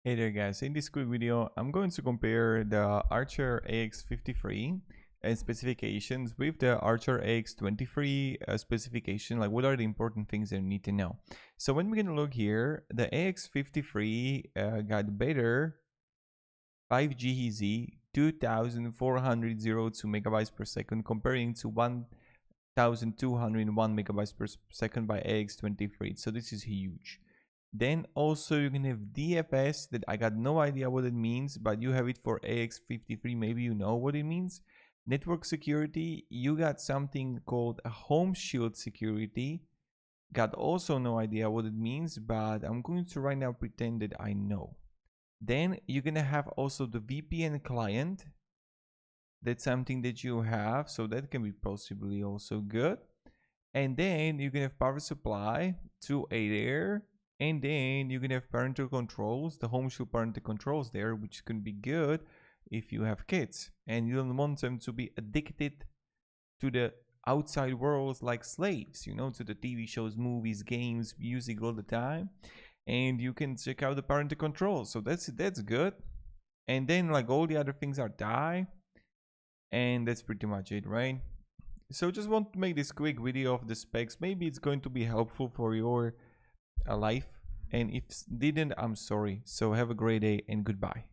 Hey there guys, in this quick video I'm going to compare the Archer AX53 specifications with the Archer AX23 specification, like what are the important things that you need to know. So when we're going to look here, the AX53 got better 5G Z 2402 megabytes per second comparing to 1201 megabytes per second by AX23, so this is huge. Then also you can have DFS that I got no idea what it means, but you have it for AX53, maybe you know what it means. Network security, you got something called a home shield security. Got also no idea what it means, but I'm going to right now pretend that I know. Then you're gonna have also the VPN client. That's something that you have, so that can be possibly also good. And then you can have power supply to a there. And then you can have parental controls, the home shield parental controls there, which can be good if you have kids and you don't want them to be addicted to the outside worlds like slaves, you know, to the TV shows, movies, games, music all the time. And you can check out the parental controls, so that's good. And then like all the other things are die, and that's pretty much it, right? So just want to make this quick video of the specs. Maybe it's going to be helpful for your life, and if didn't, I'm sorry. So have a great day and goodbye.